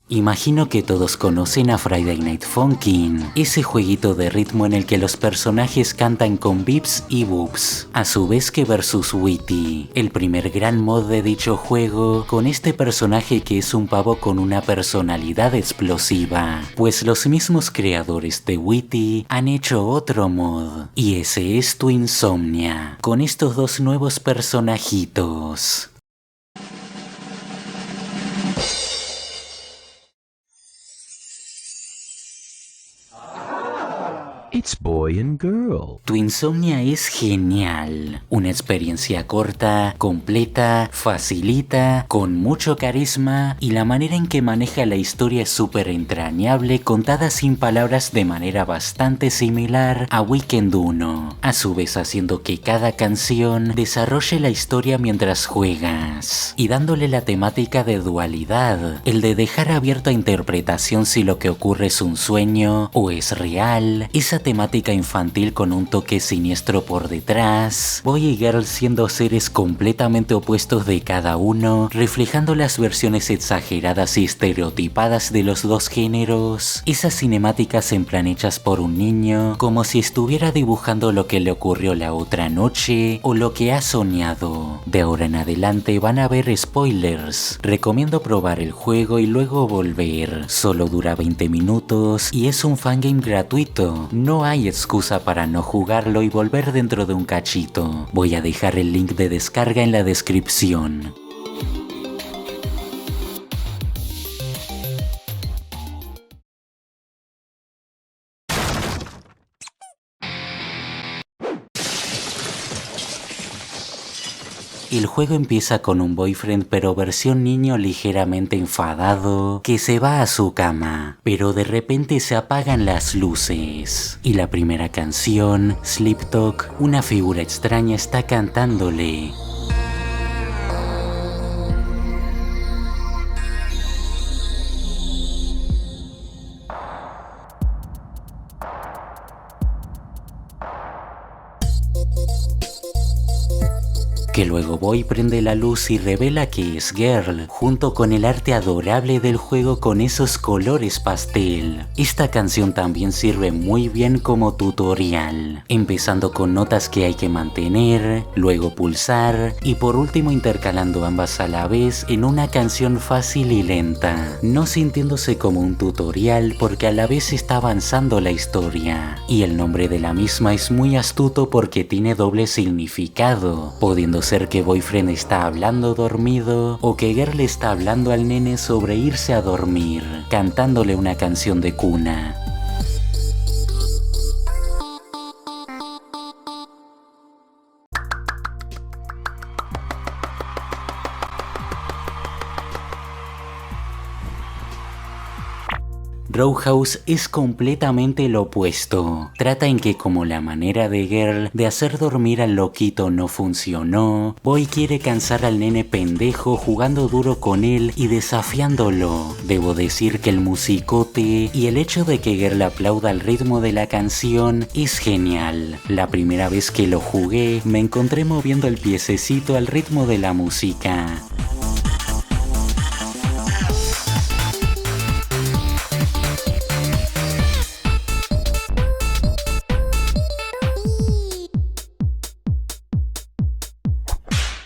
Imagino que todos conocen a Friday Night Funkin', ese jueguito de ritmo en el que los personajes cantan con bips y boops, a su vez que Versus Witty, el primer gran mod de dicho juego, con este personaje que es un pavo con una personalidad explosiva, pues los mismos creadores de Witty han hecho otro mod, y ese es Twinsomnia, con estos dos nuevos personajitos. It's boy and girl. Twinsomnia es genial, una experiencia corta, completa, facilita, con mucho carisma y la manera en que maneja la historia es súper entrañable, contada sin palabras de manera bastante similar a Weekend 1, a su vez haciendo que cada canción desarrolle la historia mientras juegas y dándole la temática de dualidad, el de dejar abierto a interpretación si lo que ocurre es un sueño o es real, esa temática infantil con un toque siniestro por detrás, Boy y Girl siendo seres completamente opuestos de cada uno, reflejando las versiones exageradas y estereotipadas de los dos géneros, esas cinemáticas en plan hechas por un niño, como si estuviera dibujando lo que le ocurrió la otra noche o lo que ha soñado. De ahora en adelante van a haber spoilers, recomiendo probar el juego y luego volver, solo dura 20 minutos y es un fangame gratuito, no hay excusa para no jugarlo y volver dentro de un cachito. Voy a dejar el link de descarga en la descripción. El juego empieza con un boyfriend pero versión niño ligeramente enfadado que se va a su cama, pero de repente se apagan las luces y la primera canción, Sleep Talk, una figura extraña está cantándole. Que luego Boy prende la luz y revela que es Girl, junto con el arte adorable del juego con esos colores pastel. Esta canción también sirve muy bien como tutorial, empezando con notas que hay que mantener, luego pulsar y por último intercalando ambas a la vez en una canción fácil y lenta, no sintiéndose como un tutorial porque a la vez está avanzando la historia. Y el nombre de la misma es muy astuto porque tiene doble significado, pudiendo ser que Boyfriend está hablando dormido o que Girl está hablando al nene sobre irse a dormir, cantándole una canción de cuna. Row House es completamente lo opuesto. Trata en que como la manera de Girl de hacer dormir al loquito no funcionó, Boy quiere cansar al nene pendejo jugando duro con él y desafiándolo. Debo decir que el musicote y el hecho de que Girl aplauda al ritmo de la canción es genial. La primera vez que lo jugué me encontré moviendo el piececito al ritmo de la música.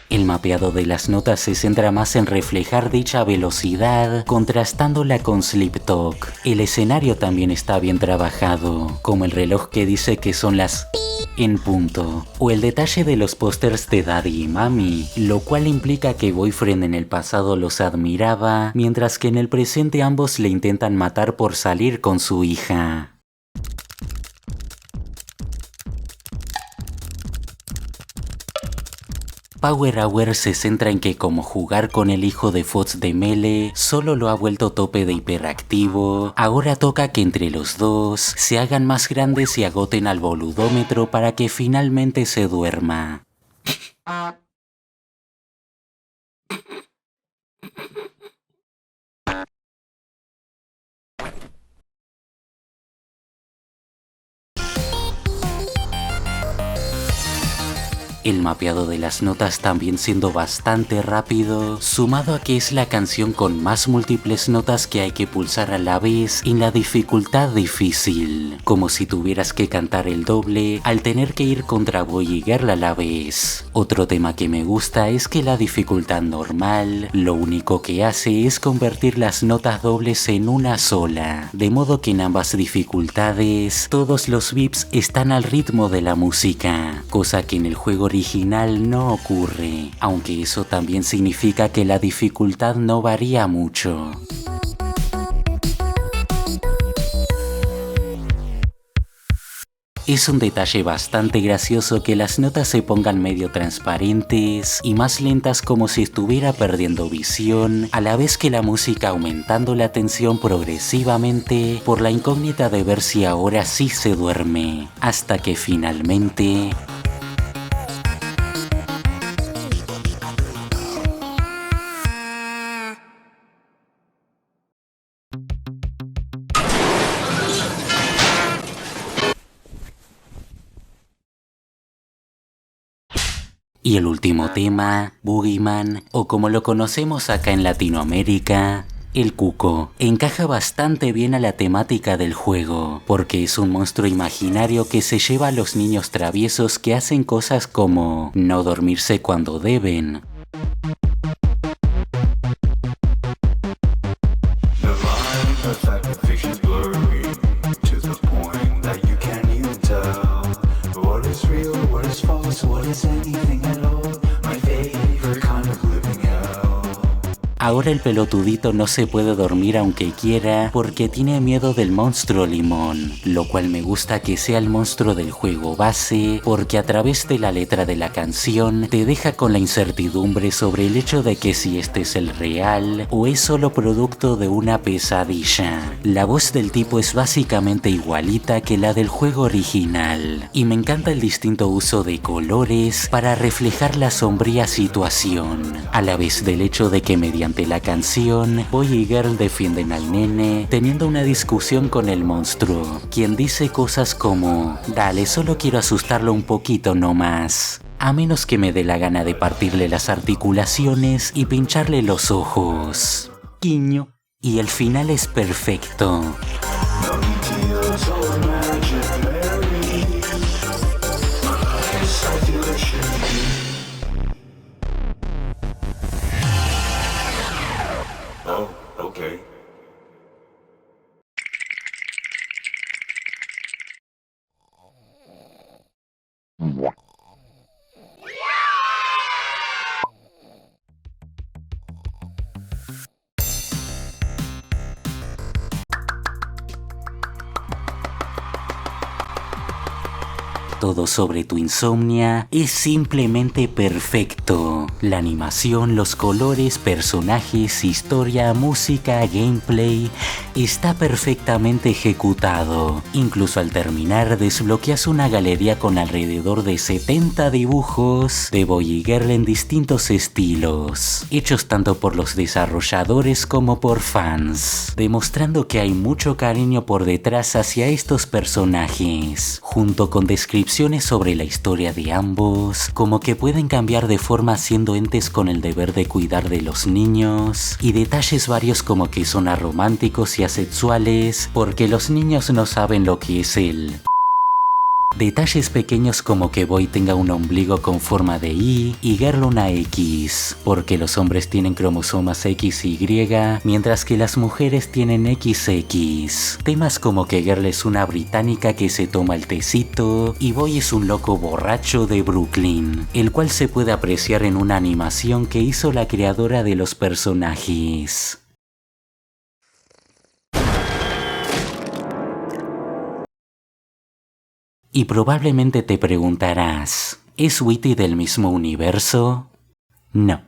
El mapeado de las notas se centra más en reflejar dicha velocidad, contrastándola con Sleep Talk. El escenario también está bien trabajado, como el reloj que dice que son las en punto, o el detalle de los pósters de Daddy y Mami, lo cual implica que Boyfriend en el pasado los admiraba, mientras que en el presente ambos le intentan matar por salir con su hija. Power Hour se centra en que como jugar con el hijo de Fox de Mele solo lo ha vuelto tope de hiperactivo, ahora toca que entre los dos se hagan más grandes y agoten al boludómetro para que finalmente se duerma. el mapeado de las notas también siendo bastante rápido, sumado a que es la canción con más múltiples notas que hay que pulsar a la vez en la dificultad difícil, como si tuvieras que cantar el doble al tener que ir contra Boy y Girl a la vez. Otro tema que me gusta es que la dificultad normal lo único que hace es convertir las notas dobles en una sola, de modo que en ambas dificultades todos los beats están al ritmo de la música, cosa que en el juego original no ocurre, aunque eso también significa que la dificultad no varía mucho. Es un detalle bastante gracioso que las notas se pongan medio transparentes y más lentas como si estuviera perdiendo visión, a la vez que la música aumentando la tensión progresivamente por la incógnita de ver si ahora sí se duerme, hasta que finalmente... Y el último tema, Boogeyman, o como lo conocemos acá en Latinoamérica, el cuco, encaja bastante bien a la temática del juego, porque es un monstruo imaginario que se lleva a los niños traviesos que hacen cosas como no dormirse cuando deben, ahora el pelotudito no se puede dormir aunque quiera porque tiene miedo del monstruo limón, lo cual me gusta que sea el monstruo del juego base porque a través de la letra de la canción te deja con la incertidumbre sobre el hecho de que si este es el real o es solo producto de una pesadilla. La voz del tipo es básicamente igualita que la del juego original y me encanta el distinto uso de colores para reflejar la sombría situación, a la vez del hecho de que mediante la canción, Boy y Girl defienden al nene teniendo una discusión con el monstruo, quien dice cosas como dale, solo quiero asustarlo un poquito nomás, a menos que me dé la gana de partirle las articulaciones y pincharle los ojos. Guiño. Y el final es perfecto. Todo sobre tu insomnia es simplemente perfecto. La animación, los colores, personajes, historia, música, gameplay, está perfectamente ejecutado. Incluso al terminar desbloqueas una galería con alrededor de 70 dibujos de Boy y Girl en distintos estilos, hechos tanto por los desarrolladores como por fans, demostrando que hay mucho cariño por detrás hacia estos personajes, junto con descripciones sobre la historia de ambos, como que pueden cambiar de forma siendo entes con el deber de cuidar de los niños, y detalles varios como que son arománticos y asexuales porque los niños no saben lo que es el... Detalles pequeños como que Boy tenga un ombligo con forma de I y Girl una X, porque los hombres tienen cromosomas X y Y, mientras que las mujeres tienen XX. Temas como que Girl es una británica que se toma el tecito y Boy es un loco borracho de Brooklyn, el cual se puede apreciar en una animación que hizo la creadora de los personajes. Y probablemente te preguntarás, ¿es Witty del mismo universo? No.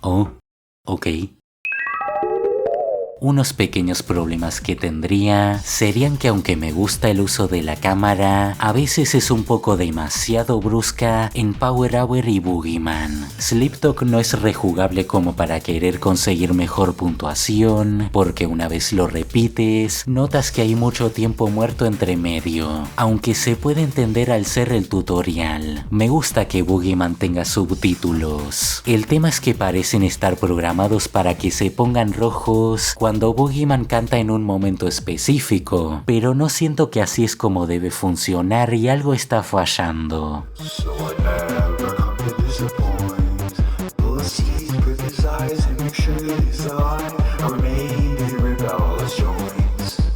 Oh, ok. Unos pequeños problemas que tendría serían que aunque me gusta el uso de la cámara, a veces es un poco demasiado brusca en Power Hour y Boogeyman. Sleep Talk no es rejugable como para querer conseguir mejor puntuación, porque una vez lo repites, notas que hay mucho tiempo muerto entre medio, aunque se puede entender al ser el tutorial. Me gusta que Boogeyman tenga subtítulos. El tema es que parecen estar programados para que se pongan rojos cuando Boogeyman canta en un momento específico, pero no siento que así es como debe funcionar y algo está fallando.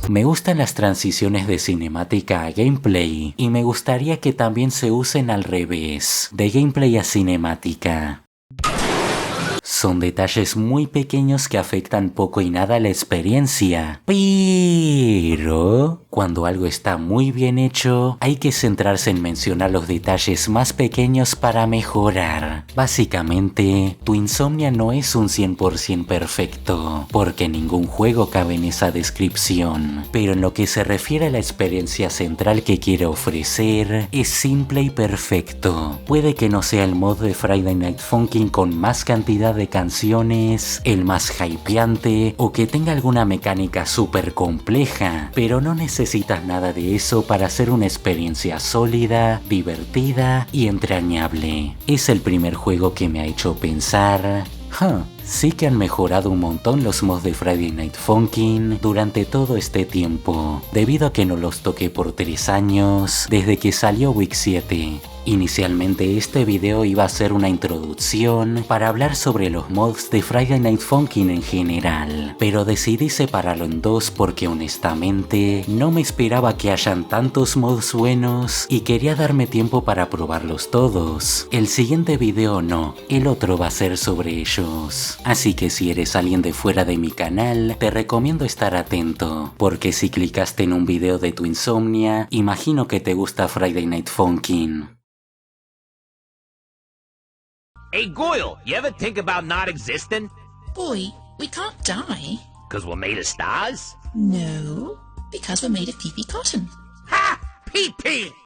Me gustan las transiciones de cinemática a gameplay y me gustaría que también se usen al revés, de gameplay a cinemática. Son detalles muy pequeños que afectan poco y nada a la experiencia, pero cuando algo está muy bien hecho, hay que centrarse en mencionar los detalles más pequeños para mejorar. Básicamente, tu Insomnia no es un 100% perfecto, porque ningún juego cabe en esa descripción, pero en lo que se refiere a la experiencia central que quiere ofrecer, es simple y perfecto. Puede que no sea el mod de Friday Night Funkin' con más cantidad de canciones, el más hypeante o que tenga alguna mecánica súper compleja, pero no necesitas nada de eso para hacer una experiencia sólida, divertida y entrañable. Es el primer juego que me ha hecho pensar, sí que han mejorado un montón los mods de Friday Night Funkin' durante todo este tiempo, debido a que no los toqué por 3 años desde que salió Week 7. Inicialmente este video iba a ser una introducción para hablar sobre los mods de Friday Night Funkin' en general, pero decidí separarlo en dos porque honestamente no me esperaba que hayan tantos mods buenos y quería darme tiempo para probarlos todos. El siguiente video no, el otro va a ser sobre ellos. Así que si eres alguien de fuera de mi canal, te recomiendo estar atento, porque si clicaste en un video de tu Insomnia, imagino que te gusta Friday Night Funkin'. Hey, Goyle, you ever think about not existing? Boy, we can't die. 'Cause we're made of stars? No, because we're made of pee-pee cotton. Ha! Pee-pee!